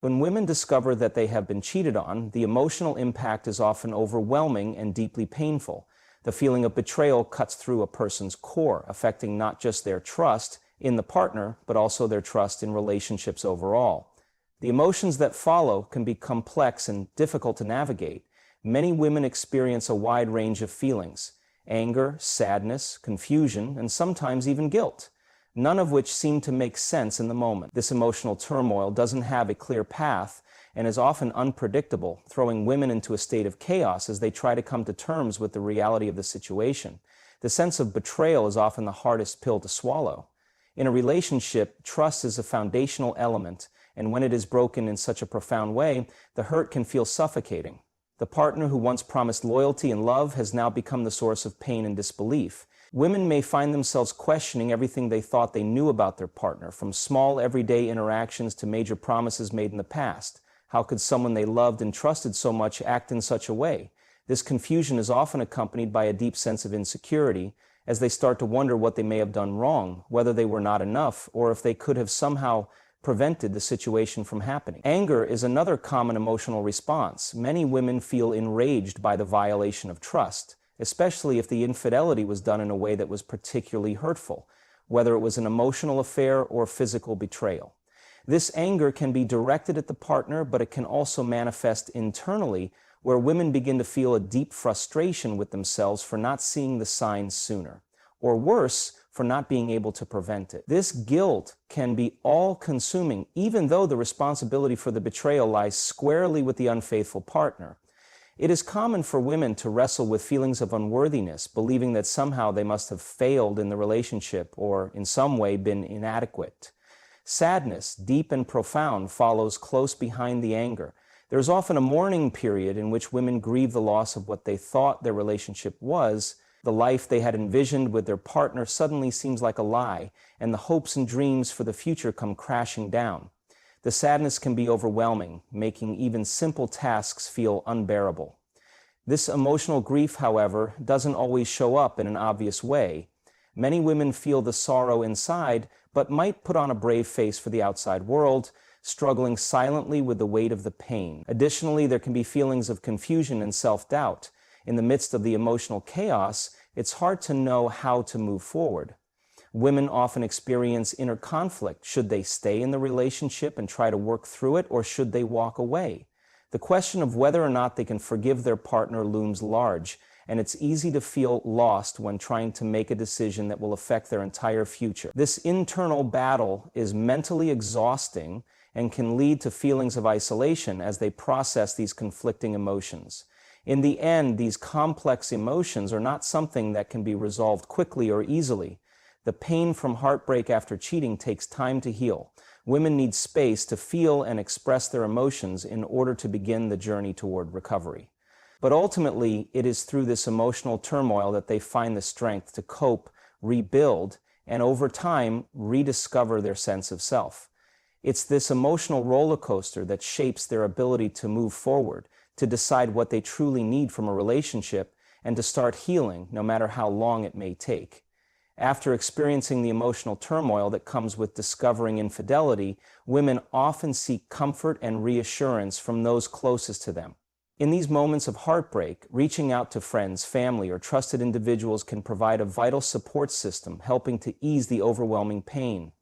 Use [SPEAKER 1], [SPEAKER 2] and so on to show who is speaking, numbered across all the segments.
[SPEAKER 1] When women discover that they have been cheated on, the emotional impact is often overwhelming and deeply painful. The feeling of betrayal cuts through a person's core, affecting not just their trust in the partner, but also their trust in relationships overall. The emotions that follow can be complex and difficult to navigate. Many women experience a wide range of feelings: anger, sadness, confusion, and sometimes even guilt, none of which seem to make sense in the moment. This emotional turmoil doesn't have a clear path and is often unpredictable, throwing women into a state of chaos as they try to come to terms with the reality of the situation. The sense of betrayal is often the hardest pill to swallow. In a relationship, trust is a foundational element, and when it is broken in such a profound way, the hurt can feel suffocating. The partner who once promised loyalty and love has now become the source of pain and disbelief. Women may find themselves questioning everything they thought they knew about their partner, from small everyday interactions to major promises made in the past. How could someone they loved and trusted so much act in such a way? This confusion is often accompanied by a deep sense of insecurity, as they start to wonder what they may have done wrong, whether they were not enough, or if they could have somehow prevented the situation from happening. Anger is another common emotional response. Many women feel enraged by the violation of trust, especially if the infidelity was done in a way that was particularly hurtful, whether it was an emotional affair or physical betrayal. This anger can be directed at the partner, but it can also manifest internally, where women begin to feel a deep frustration with themselves for not seeing the signs sooner, or worse, for not being able to prevent it. This guilt can be all-consuming, even though the responsibility for the betrayal lies squarely with the unfaithful partner. It is common for women to wrestle with feelings of unworthiness, believing that somehow they must have failed in the relationship or in some way been inadequate. Sadness, deep and profound, follows close behind the anger. There is often a mourning period in which women grieve the loss of what they thought their relationship was. The life they had envisioned with their partner suddenly seems like a lie, and the hopes and dreams for the future come crashing down. The sadness can be overwhelming, making even simple tasks feel unbearable. This emotional grief, however, doesn't always show up in an obvious way. Many women feel the sorrow inside, but might put on a brave face for the outside world, struggling silently with the weight of the pain. Additionally, there can be feelings of confusion and self-doubt. In the midst of the emotional chaos, it's hard to know how to move forward. Women often experience inner conflict. Should they stay in the relationship and try to work through it, or should they walk away? The question of whether or not they can forgive their partner looms large, and it's easy to feel lost when trying to make a decision that will affect their entire future. This internal battle is mentally exhausting and can lead to feelings of isolation as they process these conflicting emotions. In the end, these complex emotions are not something that can be resolved quickly or easily. The pain from heartbreak after cheating takes time to heal. Women need space to feel and express their emotions in order to begin the journey toward recovery. But ultimately, it is through this emotional turmoil that they find the strength to cope, rebuild, and over time, rediscover their sense of self. It's this emotional roller coaster that shapes their ability to move forward, to decide what they truly need from a relationship, and to start healing, no matter how long it may take. After experiencing the emotional turmoil that comes with discovering infidelity, women often seek comfort and reassurance from those closest to them. In these moments of heartbreak, reaching out to friends, family, or trusted individuals can provide a vital support system, helping to ease the overwhelming pain.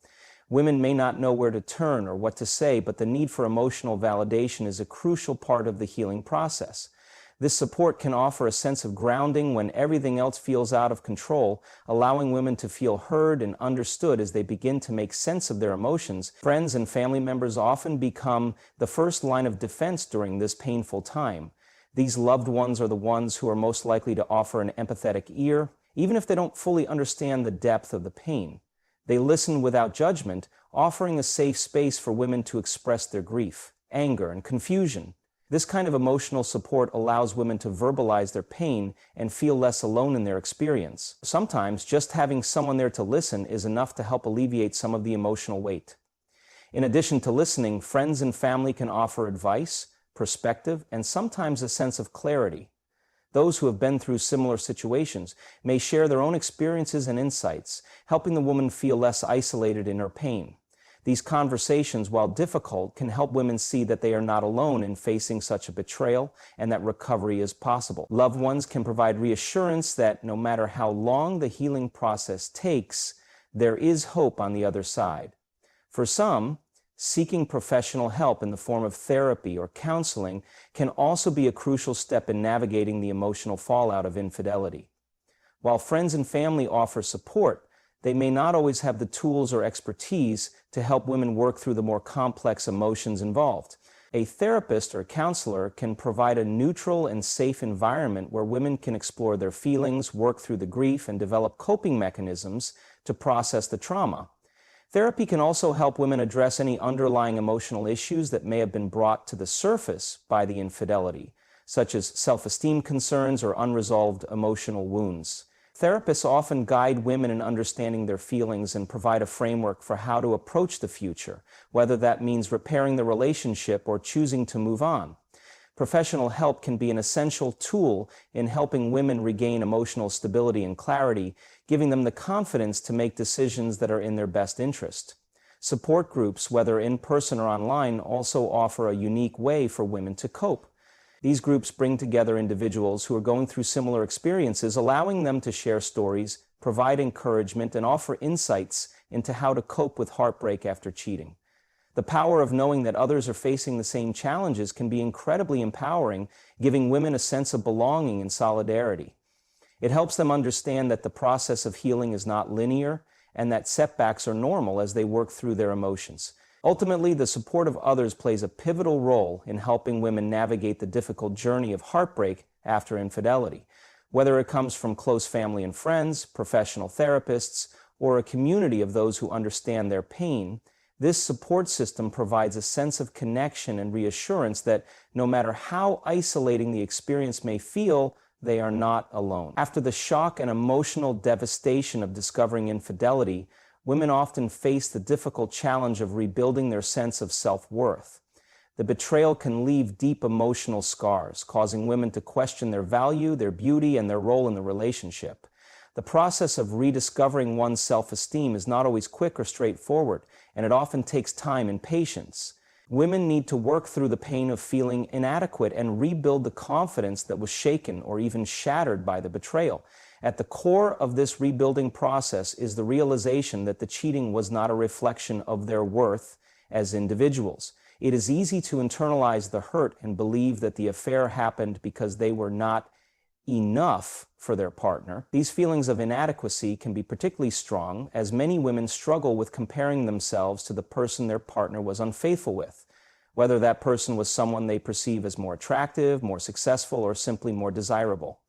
[SPEAKER 1] Women may not know where to turn or what to say, but the need for emotional validation is a crucial part of the healing process. This support can offer a sense of grounding when everything else feels out of control, allowing women to feel heard and understood as they begin to make sense of their emotions. Friends and family members often become the first line of defense during this painful time. These loved ones are the ones who are most likely to offer an empathetic ear, even if they don't fully understand the depth of the pain. They listen without judgment, offering a safe space for women to express their grief, anger, and confusion. This kind of emotional support allows women to verbalize their pain and feel less alone in their experience. Sometimes, just having someone there to listen is enough to help alleviate some of the emotional weight. In addition to listening, friends and family can offer advice, perspective, and sometimes a sense of clarity. Those who have been through similar situations may share their own experiences and insights, helping the woman feel less isolated in her pain. These conversations, while difficult, can help women see that they are not alone in facing such a betrayal and that recovery is possible. Loved ones can provide reassurance that no matter how long the healing process takes, there is hope on the other side. For some, seeking professional help in the form of therapy or counseling can also be a crucial step in navigating the emotional fallout of infidelity. While friends and family offer support, they may not always have the tools or expertise to help women work through the more complex emotions involved. A therapist or counselor can provide a neutral and safe environment where women can explore their feelings, work through the grief, and develop coping mechanisms to process the trauma. Therapy can also help women address any underlying emotional issues that may have been brought to the surface by the infidelity, such as self-esteem concerns or unresolved emotional wounds. Therapists often guide women in understanding their feelings and provide a framework for how to approach the future, whether that means repairing the relationship or choosing to move on. Professional help can be an essential tool in helping women regain emotional stability and clarity, giving them the confidence to make decisions that are in their best interest. Support groups, whether in person or online, also offer a unique way for women to cope. These groups bring together individuals who are going through similar experiences, allowing them to share stories, provide encouragement, and offer insights into how to cope with heartbreak after cheating. The power of knowing that others are facing the same challenges can be incredibly empowering, giving women a sense of belonging and solidarity. It helps them understand that the process of healing is not linear and that setbacks are normal as they work through their emotions. Ultimately, the support of others plays a pivotal role in helping women navigate the difficult journey of heartbreak after infidelity. Whether it comes from close family and friends, professional therapists, or a community of those who understand their pain, this support system provides a sense of connection and reassurance that no matter how isolating the experience may feel, they are not alone. After the shock and emotional devastation of discovering infidelity, women often face the difficult challenge of rebuilding their sense of self-worth. The betrayal can leave deep emotional scars, causing women to question their value, their beauty, and their role in the relationship. The process of rediscovering one's self-esteem is not always quick or straightforward, and it often takes time and patience. Women need to work through the pain of feeling inadequate and rebuild the confidence that was shaken or even shattered by the betrayal. At the core of this rebuilding process is the realization that the cheating was not a reflection of their worth as individuals. It is easy to internalize the hurt and believe that the affair happened because they were not enough for their partner. These feelings of inadequacy can be particularly strong as many women struggle with comparing themselves to the person their partner was unfaithful with, whether that person was someone they perceive as more attractive, more successful, or simply more desirable.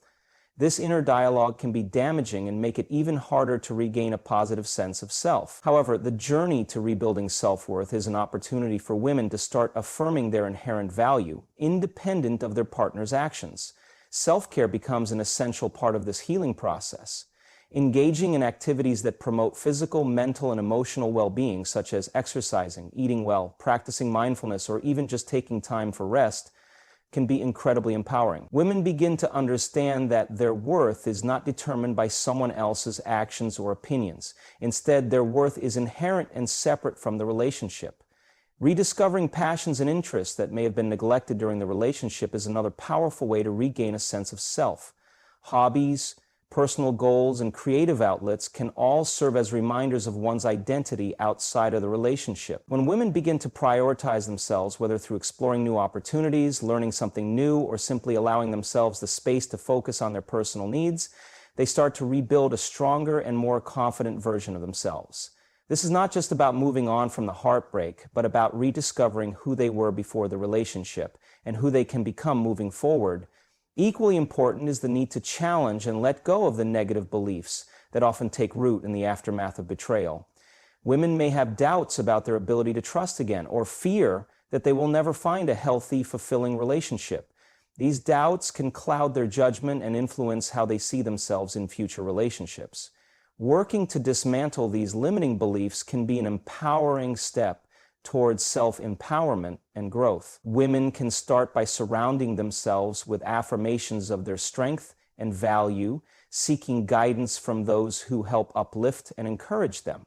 [SPEAKER 1] This inner dialogue can be damaging and make it even harder to regain a positive sense of self. However, the journey to rebuilding self-worth is an opportunity for women to start affirming their inherent value, independent of their partner's actions. Self-care becomes an essential part of this healing process. Engaging in activities that promote physical, mental, and emotional well-being, such as exercising, eating well, practicing mindfulness, or even just taking time for rest, can be incredibly empowering. Women begin to understand that their worth is not determined by someone else's actions or opinions. Instead, their worth is inherent and separate from the relationship. Rediscovering passions and interests that may have been neglected during the relationship is another powerful way to regain a sense of self. Hobbies, personal goals, and creative outlets can all serve as reminders of one's identity outside of the relationship. When women begin to prioritize themselves, whether through exploring new opportunities, learning something new, or simply allowing themselves the space to focus on their personal needs, they start to rebuild a stronger and more confident version of themselves. This is not just about moving on from the heartbreak, but about rediscovering who they were before the relationship and who they can become moving forward. Equally important is the need to challenge and let go of the negative beliefs that often take root in the aftermath of betrayal. Women may have doubts about their ability to trust again, or fear that they will never find a healthy, fulfilling relationship. These doubts can cloud their judgment and influence how they see themselves in future relationships. Working to dismantle these limiting beliefs can be an empowering step towards self-empowerment and growth. Women can start by surrounding themselves with affirmations of their strength and value, seeking guidance from those who help uplift and encourage them.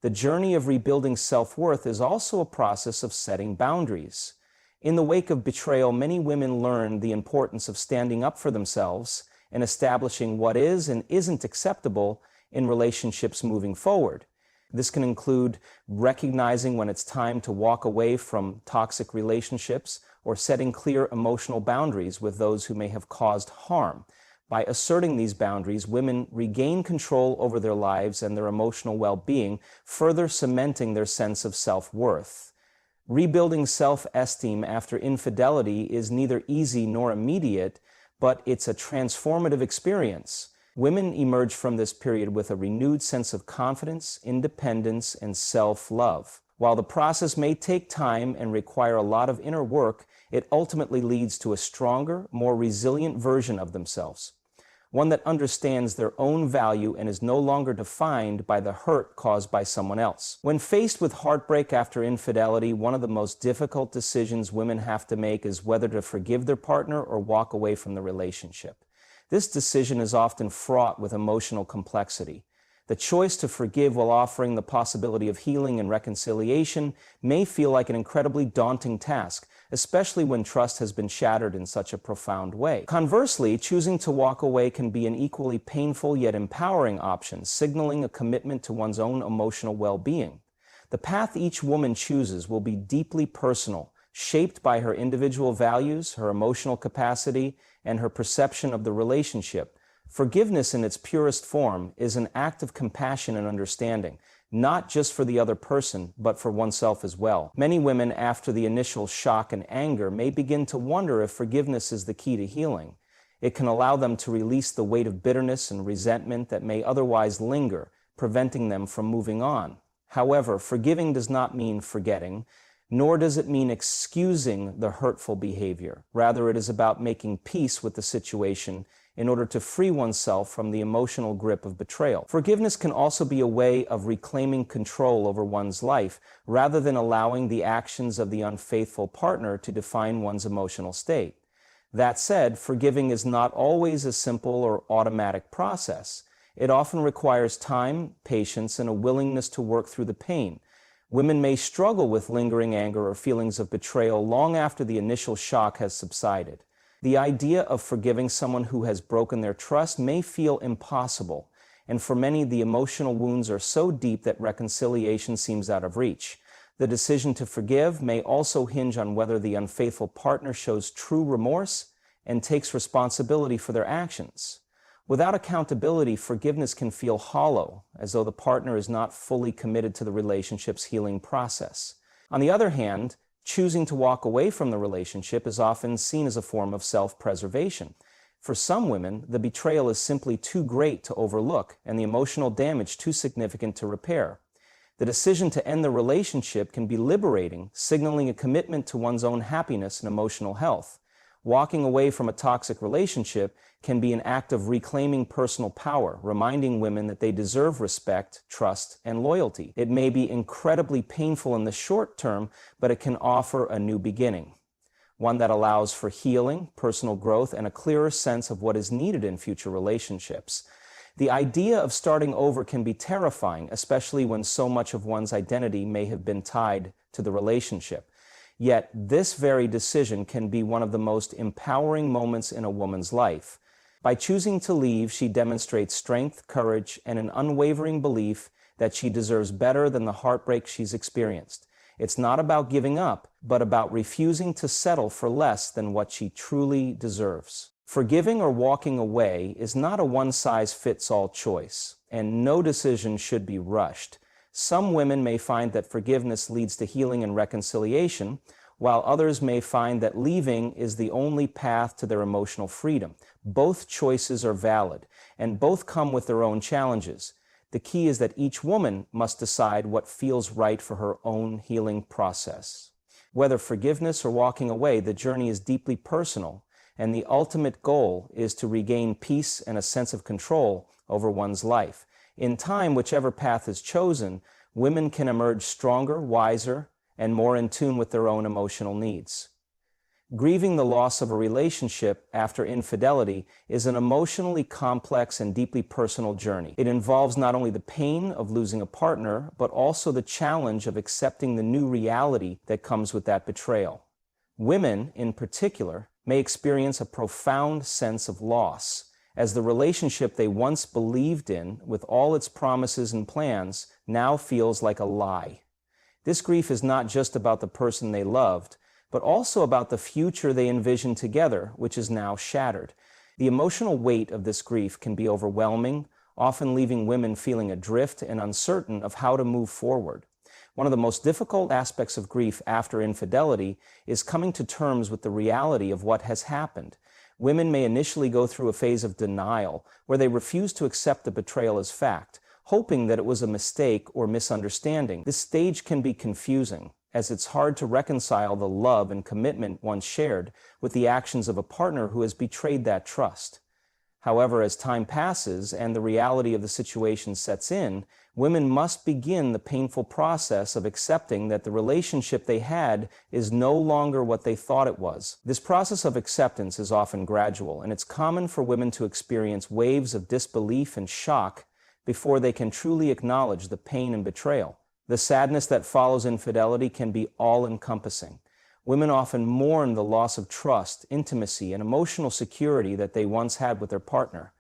[SPEAKER 1] The journey of rebuilding self-worth is also a process of setting boundaries. In the wake of betrayal, many women learn the importance of standing up for themselves and establishing what is and isn't acceptable in relationships moving forward. This can include recognizing when it's time to walk away from toxic relationships or setting clear emotional boundaries with those who may have caused harm. By asserting these boundaries, women regain control over their lives and their emotional well-being, further cementing their sense of self-worth. Rebuilding self-esteem after infidelity is neither easy nor immediate, but it's a transformative experience. Women emerge from this period with a renewed sense of confidence, independence, and self-love. While the process may take time and require a lot of inner work, it ultimately leads to a stronger, more resilient version of themselves. One that understands their own value and is no longer defined by the hurt caused by someone else. When faced with heartbreak after infidelity, one of the most difficult decisions women have to make is whether to forgive their partner or walk away from the relationship. This decision is often fraught with emotional complexity. The choice to forgive while offering the possibility of healing and reconciliation may feel like an incredibly daunting task, especially when trust has been shattered in such a profound way. Conversely, choosing to walk away can be an equally painful yet empowering option, signaling a commitment to one's own emotional well-being. The path each woman chooses will be deeply personal, shaped by her individual values, her emotional capacity, and her perception of the relationship. Forgiveness in its purest form is an act of compassion and understanding, not just for the other person, but for oneself as well. Many women, after the initial shock and anger, may begin to wonder if forgiveness is the key to healing. It can allow them to release the weight of bitterness and resentment that may otherwise linger, preventing them from moving on. However, forgiving does not mean forgetting, nor does it mean excusing the hurtful behavior. Rather, it is about making peace with the situation in order to free oneself from the emotional grip of betrayal. Forgiveness can also be a way of reclaiming control over one's life, rather than allowing the actions of the unfaithful partner to define one's emotional state. That said, forgiving is not always a simple or automatic process. It often requires time, patience, and a willingness to work through the pain. Women may struggle with lingering anger or feelings of betrayal long after the initial shock has subsided. The idea of forgiving someone who has broken their trust may feel impossible, and for many, the emotional wounds are so deep that reconciliation seems out of reach. The decision to forgive may also hinge on whether the unfaithful partner shows true remorse and takes responsibility for their actions. Without accountability, forgiveness can feel hollow, as though the partner is not fully committed to the relationship's healing process. On the other hand, choosing to walk away from the relationship is often seen as a form of self-preservation. For some women, the betrayal is simply too great to overlook and the emotional damage too significant to repair. The decision to end the relationship can be liberating, signaling a commitment to one's own happiness and emotional health. Walking away from a toxic relationship can be an act of reclaiming personal power, reminding women that they deserve respect, trust, and loyalty. It may be incredibly painful in the short term, but it can offer a new beginning, one that allows for healing, personal growth, and a clearer sense of what is needed in future relationships. The idea of starting over can be terrifying, especially when so much of one's identity may have been tied to the relationship. Yet, this very decision can be one of the most empowering moments in a woman's life. By choosing to leave, she demonstrates strength, courage, and an unwavering belief that she deserves better than the heartbreak she's experienced. It's not about giving up, but about refusing to settle for less than what she truly deserves. Forgiving or walking away is not a one-size-fits-all choice, and no decision should be rushed. Some women may find that forgiveness leads to healing and reconciliation, while others may find that leaving is the only path to their emotional freedom. Both choices are valid, and both come with their own challenges. The key is that each woman must decide what feels right for her own healing process. Whether forgiveness or walking away, the journey is deeply personal, and the ultimate goal is to regain peace and a sense of control over one's life. In time, whichever path is chosen, women can emerge stronger, wiser, and more in tune with their own emotional needs. Grieving the loss of a relationship after infidelity is an emotionally complex and deeply personal journey. It involves not only the pain of losing a partner, but also the challenge of accepting the new reality that comes with that betrayal. Women, in particular, may experience a profound sense of loss, as the relationship they once believed in, with all its promises and plans, now feels like a lie. This grief is not just about the person they loved, but also about the future they envisioned together, which is now shattered. The emotional weight of this grief can be overwhelming, often leaving women feeling adrift and uncertain of how to move forward. One of the most difficult aspects of grief after infidelity is coming to terms with the reality of what has happened. Women may initially go through a phase of denial, where they refuse to accept the betrayal as fact, hoping that it was a mistake or misunderstanding. This stage can be confusing, as it's hard to reconcile the love and commitment once shared with the actions of a partner who has betrayed that trust. However, as time passes and the reality of the situation sets in, women must begin the painful process of accepting that the relationship they had is no longer what they thought it was. This process of acceptance is often gradual, and it's common for women to experience waves of disbelief and shock before they can truly acknowledge the pain and betrayal. The sadness that follows infidelity can be all-encompassing. Women often mourn the loss of trust, intimacy, and emotional security that they once had with their partner.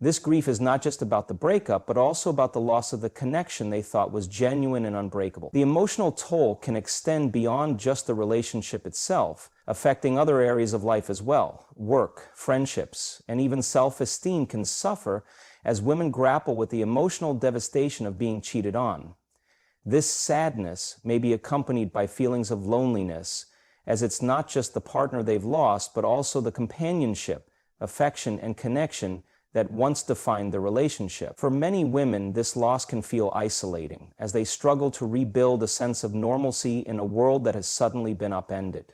[SPEAKER 1] This grief is not just about the breakup, but also about the loss of the connection they thought was genuine and unbreakable. The emotional toll can extend beyond just the relationship itself, affecting other areas of life as well. Work, friendships, and even self-esteem can suffer as women grapple with the emotional devastation of being cheated on. This sadness may be accompanied by feelings of loneliness, as it's not just the partner they've lost, but also the companionship, affection, and connection that once defined the relationship. For many women, this loss can feel isolating, as they struggle to rebuild a sense of normalcy in a world that has suddenly been upended.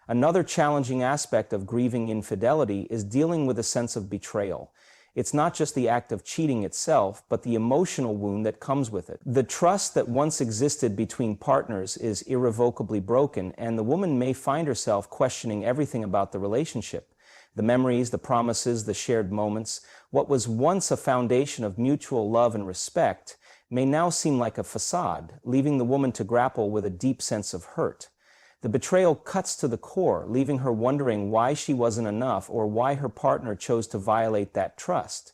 [SPEAKER 1] Another challenging aspect of grieving infidelity is dealing with a sense of betrayal. It's not just the act of cheating itself, but the emotional wound that comes with it. The trust that once existed between partners is irrevocably broken, and the woman may find herself questioning everything about the relationship. The memories, the promises, the shared moments, what was once a foundation of mutual love and respect, may now seem like a facade, leaving the woman to grapple with a deep sense of hurt. The betrayal cuts to the core, leaving her wondering why she wasn't enough or why her partner chose to violate that trust.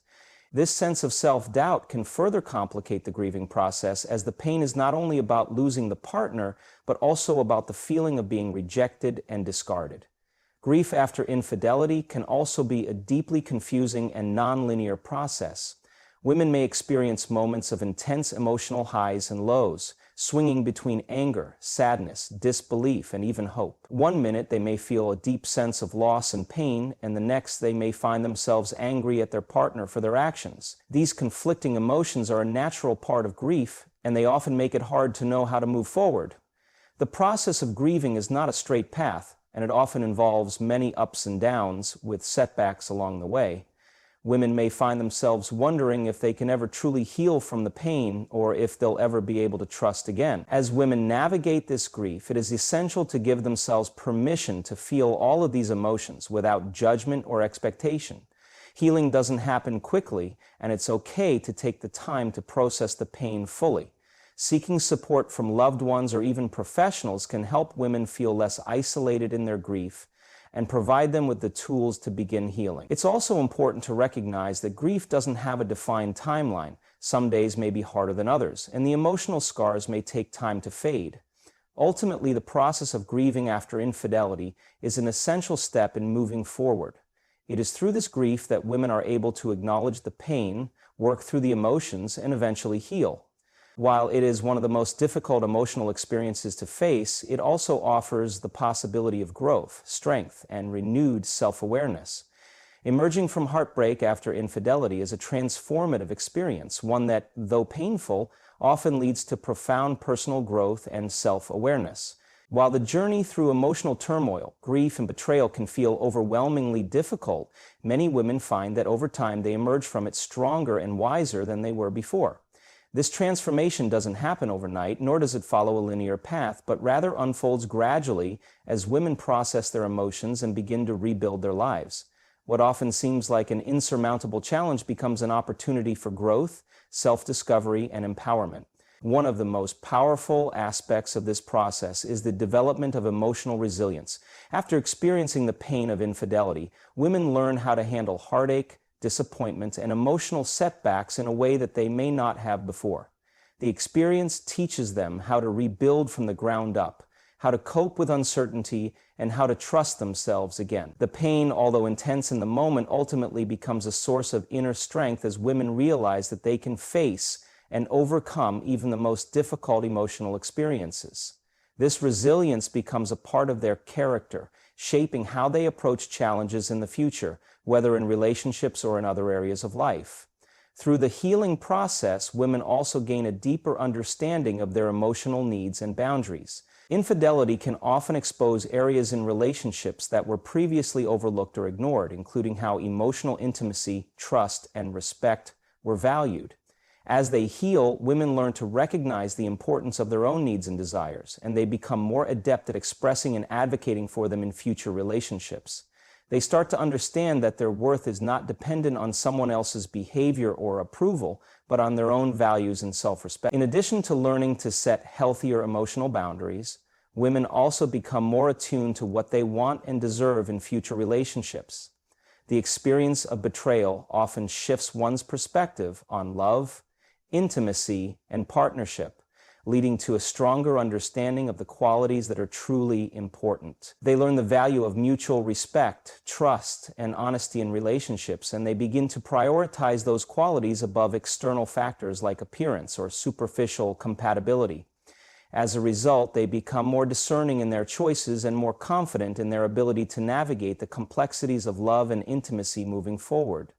[SPEAKER 1] This sense of self-doubt can further complicate the grieving process, as the pain is not only about losing the partner, but also about the feeling of being rejected and discarded. Grief after infidelity can also be a deeply confusing and non-linear process. Women may experience moments of intense emotional highs and lows, swinging between anger, sadness, disbelief, and even hope. One minute they may feel a deep sense of loss and pain, and the next they may find themselves angry at their partner for their actions. These conflicting emotions are a natural part of grief, and they often make it hard to know how to move forward. The process of grieving is not a straight path, and it often involves many ups and downs, with setbacks along the way. Women may find themselves wondering if they can ever truly heal from the pain, or if they'll ever be able to trust again. As women navigate this grief, it is essential to give themselves permission to feel all of these emotions without judgment or expectation. Healing doesn't happen quickly, and it's okay to take the time to process the pain fully. Seeking support from loved ones or even professionals can help women feel less isolated in their grief and provide them with the tools to begin healing. It's also important to recognize that grief doesn't have a defined timeline. Some days may be harder than others, and the emotional scars may take time to fade. Ultimately, the process of grieving after infidelity is an essential step in moving forward. It is through this grief that women are able to acknowledge the pain, work through the emotions, and eventually heal. While it is one of the most difficult emotional experiences to face, it also offers the possibility of growth, strength, and renewed self-awareness. Emerging from heartbreak after infidelity is a transformative experience, one that, though painful, often leads to profound personal growth and self-awareness. While the journey through emotional turmoil, grief, and betrayal can feel overwhelmingly difficult, many women find that over time they emerge from it stronger and wiser than they were before. This transformation doesn't happen overnight, nor does it follow a linear path, but rather unfolds gradually as women process their emotions and begin to rebuild their lives. What often seems like an insurmountable challenge becomes an opportunity for growth, self-discovery, and empowerment. One of the most powerful aspects of this process is the development of emotional resilience. After experiencing the pain of infidelity, women learn how to handle heartache, disappointment, and emotional setbacks in a way that they may not have before. The experience teaches them how to rebuild from the ground up, how to cope with uncertainty, and how to trust themselves again. The pain, although intense in the moment, ultimately becomes a source of inner strength as women realize that they can face and overcome even the most difficult emotional experiences. This resilience becomes a part of their character, shaping how they approach challenges in the future, whether in relationships or in other areas of life. Through the healing process, women also gain a deeper understanding of their emotional needs and boundaries. Infidelity can often expose areas in relationships that were previously overlooked or ignored, including how emotional intimacy, trust, and respect were valued. As they heal, women learn to recognize the importance of their own needs and desires, and they become more adept at expressing and advocating for them in future relationships. They start to understand that their worth is not dependent on someone else's behavior or approval, but on their own values and self-respect. In addition to learning to set healthier emotional boundaries, women also become more attuned to what they want and deserve in future relationships. The experience of betrayal often shifts one's perspective on love, intimacy, and partnership, leading to a stronger understanding of the qualities that are truly important. They learn the value of mutual respect, trust, and honesty in relationships, and they begin to prioritize those qualities above external factors like appearance or superficial compatibility. As a result, they become more discerning in their choices and more confident in their ability to navigate the complexities of love and intimacy moving forward.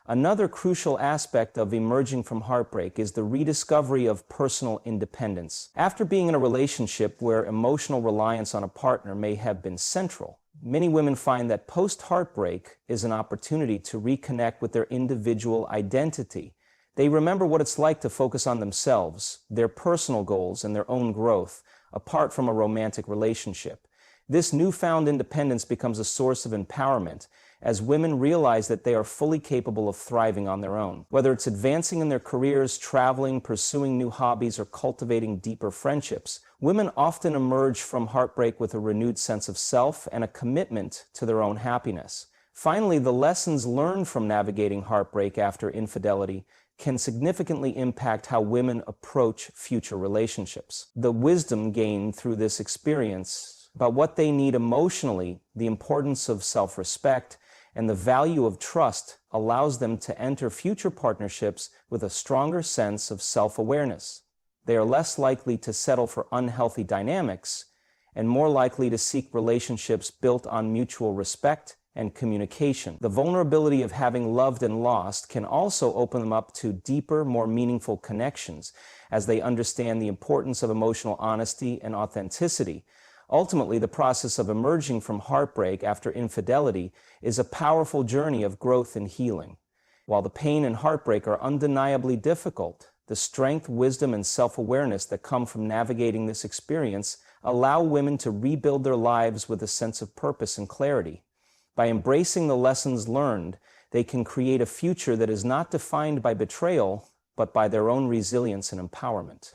[SPEAKER 1] Another crucial aspect of emerging from heartbreak is the rediscovery of personal independence. After being in a relationship where emotional reliance on a partner may have been central, many women find that post-heartbreak is an opportunity to reconnect with their individual identity. They remember what it's like to focus on themselves, their personal goals, and their own growth, apart from a romantic relationship. This newfound independence becomes a source of empowerment as women realize that they are fully capable of thriving on their own. Whether it's advancing in their careers, traveling, pursuing new hobbies, or cultivating deeper friendships, women often emerge from heartbreak with a renewed sense of self and a commitment to their own happiness. Finally, the lessons learned from navigating heartbreak after infidelity can significantly impact how women approach future relationships. The wisdom gained through this experience about what they need emotionally, the importance of self-respect, and the value of trust allows them to enter future partnerships with a stronger sense of self-awareness. They are less likely to settle for unhealthy dynamics and more likely to seek relationships built on mutual respect and communication. The vulnerability of having loved and lost can also open them up to deeper, more meaningful connections as they understand the importance of emotional honesty and authenticity. Ultimately, the process of emerging from heartbreak after infidelity is a powerful journey of growth and healing. While the pain and heartbreak are undeniably difficult, the strength, wisdom, and self-awareness that come from navigating this experience allow women to rebuild their lives with a sense of purpose and clarity. By embracing the lessons learned, they can create a future that is not defined by betrayal, but by their own resilience and empowerment.